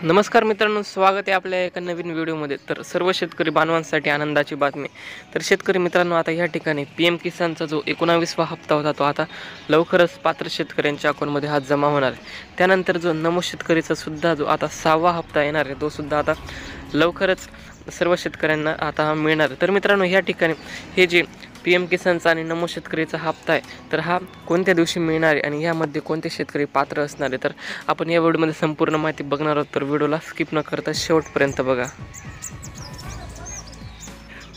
नमस्कार मित्रांनो, स्वागत आहे आपल्या एका नवीन व्हिडिओमध्ये। तर सर्व शेतकरी बांधवांसाठी आनंदाची बातमी। तर शेतकरी मित्रांनो, आता या ठिकाणी PM किसानचा जो 19वा हप्ता होता तो आता लवकरच पात्र शेतकऱ्यांच्या अकाउंटमध्ये हा जमा होणार आहे। त्यानंतर जो नमो शेतकरीचा सुद्धा जो आता 6वा हप्ता येणार आहे तो सुद्धा आता लवकरच सर्व शेतकऱ्यांना आता मिळणार आहे। तर मित्रांनो, या ठिकाणी हे जे PM किसानचा आणि नमो शेतकरीचा हप्ता आहे तर हा कोणत्या दिवशी मिळणार आहे आणि यामध्ये कोणते शेतकरी पात्र असणार आहे, तर आपण या व्हिडिओमध्ये संपूर्ण माहिती बघणार आहोत। तर व्हिडिओला स्किप न करता शेवटपर्यंत बघा।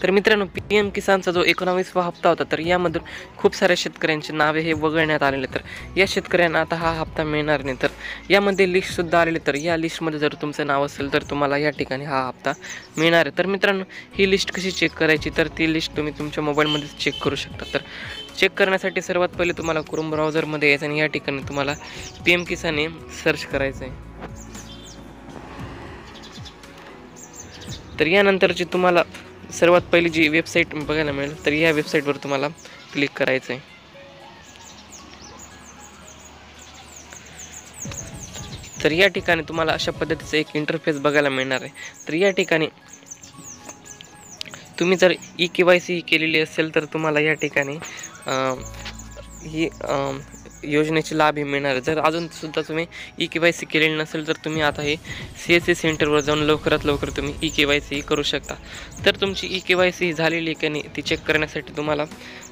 तर मित्रांनो, PM किसानचा जो 19वा हप्ता होता तर यामधून खूप साऱ्या शेतकऱ्यांची नावे हे वगळण्यात आलेले। तर या शेतकऱ्यांना आता हा हप्ता मिळणार नाही। तर यामध्ये लिस्टसुद्धा आलेली, तर या लिस्टमध्ये जर तुमचं नाव असेल तर तुम्हाला या ठिकाणी हा हप्ता मिळणार आहे। तर मित्रांनो, ही लिस्ट कशी चेक करायची, तर ती लिस्ट तुम्ही तुमच्या मोबाईलमध्ये चेक करू शकता। तर चेक करण्यासाठी सर्वात पहिले तुम्हाला क्रोम ब्राउझरमध्ये यायचं आणि या ठिकाणी तुम्हाला PM किसान हे सर्च करायचं आहे। तर यानंतरची तुम्हाला सर्वात पहिली जी वेबसाईट बघायला मिळेल तर या वेबसाईटवर तुम्हाला क्लिक करायचं आहे। तर या ठिकाणी तुम्हाला अशा पद्धतीचं एक इंटरफेस बघायला मिळणार आहे। तर या ठिकाणी तुम्ही जर eKYC केलेली असेल तर तुम्हाला या ठिकाणी ही योजनेचे लाभ हे मिळणार आहे। जर अजून सुद्धा तुम्ही eKYC केलेली नसेल तर तुम्ही आता हे CSC सेंटरवर जाऊन लवकरात लवकर तुम्ही eKYC करू शकता। तर तुमची eKYC झालेली आहे की नाही ती चेक करण्यासाठी तुम्हाला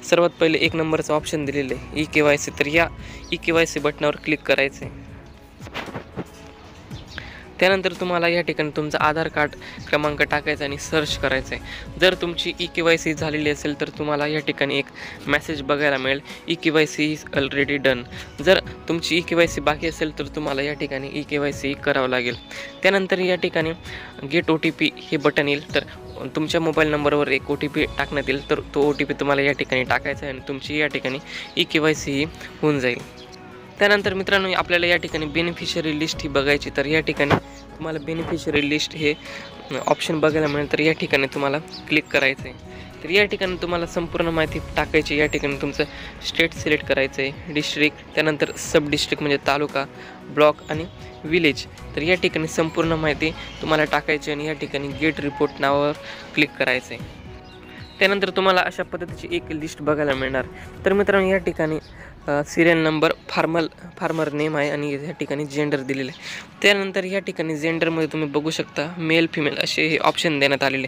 सर्वात पहिले 1 नंबरचं ऑप्शन दिलेलं आहे eKYC। तर या eKYC बटनावर क्लिक करायचं आहे। त्यानंतर तुम्हाला या ठिकाणी तुमचा आधार कार्ड क्रमांक टाकायचा आणि सर्च करायचं आहे। जर तुमची eKYC झालेली असेल तर तुम्हाला या ठिकाणी एक मेसेज बघायला मिळेल eKYC इज ऑलरेडी डन। जर तुमची eKYC बाकी असेल तर तुम्हाला या ठिकाणी eKYC करावं लागेल। त्यानंतर या ठिकाणी गेट OTP हे बटन येईल। तर तुमच्या मोबाईल नंबरवर एक OTP टाकण्यात येईल, तर तो OTP तुम्हाला या ठिकाणी टाकायचा आहे आणि तुमची या ठिकाणी eKYC ही होऊन जाईल। त्यानंतर मित्रांनो, आपल्याला या ठिकाणी बेनिफिशियरी लिस्ट ही बघायची। तर या ठिकाणी तुम्हाला बेनिफिशियरी लिस्ट हे ऑप्शन बघायला मिळेल। तर या ठिकाणी तुम्हाला क्लिक करायचं आहे। तर या ठिकाणी तुम्हाला संपूर्ण माहिती टाकायची। या ठिकाणी तुमचं स्टेट सिलेक्ट करायचं आहे, डिस्ट्रिक्ट, त्यानंतर सब डिस्ट्रिक्ट म्हणजे तालुका, ब्लॉक आणि विलेज। तर या ठिकाणी संपूर्ण माहिती तुम्हाला टाकायची आणि या ठिकाणी गेट रिपोर्ट नावावर क्लिक करायचं आहे। त्यानंतर तुम्हाला अशा पद्धतीची एक लिस्ट बघायला मिळणार। तर मित्रांनो, या ठिकाणी सिरियल नंबर, फार्मर नेम आहे आणि या ठिकाणी जेंडर दिलेलं आहे। त्यानंतर या ठिकाणी जेंडरमध्ये तुम्ही बघू शकता मेल फिमेल असे हे ऑप्शन देण्यात आलेले।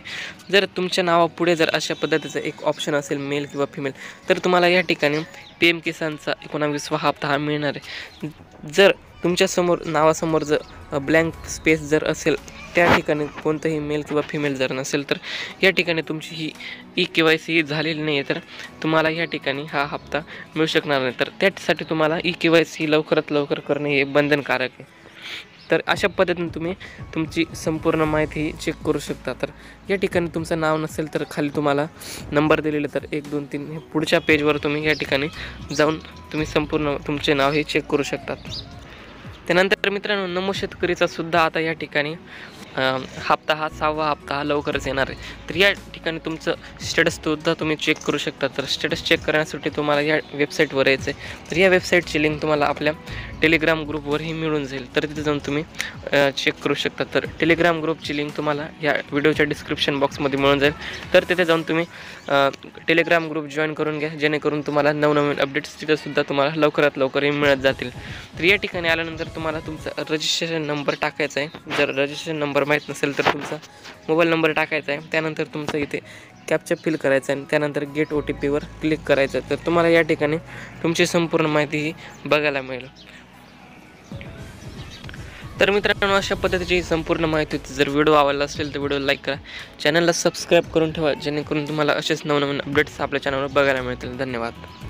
जर तुमच्या नावापुढे जर अशा पद्धतीचं एक ऑप्शन असेल मेल किंवा फिमेल तर तुम्हाला या ठिकाणी PM किसानचा 19वा हप्ता हा मिळणार आहे। जर तुमच्यासमोर नावासमोर जर ब्लँक स्पेस जर असेल, त्या ठिकाणी कोणतंही मेल किंवा फिमेल जर नसेल तर या ठिकाणी तुमची ही eKYC झालेली नाही आहे, तर तुम्हाला या ठिकाणी हा हप्ता मिळू शकणार नाही। तर त्यासाठी तुम्हाला eKYC लवकरात लवकर करणे हे बंधनकारक आहे। तर अशा पद्धतीने तुम्ही तुमची संपूर्ण माहिती चेक करू शकता। तर या ठिकाणी तुमचं नाव नसेल तर खाली तुम्हाला नंबर दिलेले, तर 1 2 3 हे पुढच्या पेजवर तुम्ही या ठिकाणी जाऊन तुम्ही संपूर्ण तुमचे नाव हे चेक करू शकतात। त्यानंतर मित्रांनो, नमो शेतकरीचा सुद्धा आता या ठिकाणी हप्ता हा 6वा हप्ता हा लवकरच येणार आहे। तर या ठिकाणी तुमचं स्टेटससुद्धा तुम्ही चेक करू शकता। तर स्टेटस चेक करण्यासाठी तुम्हाला या वेबसाईटवर यायचं आहे। तर या वेबसाईटची लिंक तुम्हाला आपल्या टेलिग्राम ग्रुपवरही मिळून जाईल, तर तिथे जाऊन तुम्ही चेक करू शकता। तर टेलिग्राम ग्रुपची लिंक तुम्हाला या व्हिडिओच्या डिस्क्रिप्शन बॉक्समध्ये मिळून जाईल। तर तिथे जाऊन तुम्ही टेलिग्राम ग्रुप जॉईन करून घ्या, जेणेकरून तुम्हाला नवनवीन अपडेट्स तिथंसुद्धा तुम्हाला लवकरात लवकरही मिळत जातील। तर या ठिकाणी आल्यानंतर तुम्हाला तुमचा रजिस्ट्रेशन नंबर टाकायचा आहे। जर रजिस्ट्रेशन नंबर माहीत नसेल तर तुमचा मोबाईल नंबर टाकायचा आहे। त्यानंतर तुमचं इथे कॅप्चा फिल करायचा आहे आणि त्यानंतर गेट OTPवर क्लिक करायचं आहे। तर तुम्हाला या ठिकाणी तुमची संपूर्ण माहिती ही बघायला मिळेल। तर मित्रांनो, अशा पद्धतीची संपूर्ण माहिती होती। जर व्हिडिओ आवडला असेल तर व्हिडिओ लाईक करा, चॅनलला सबस्क्राईब करून ठेवा, जेणेकरून तुम्हाला असेच नवनवीन अपडेट्स आपल्या चॅनलवर बघायला मिळतील। धन्यवाद।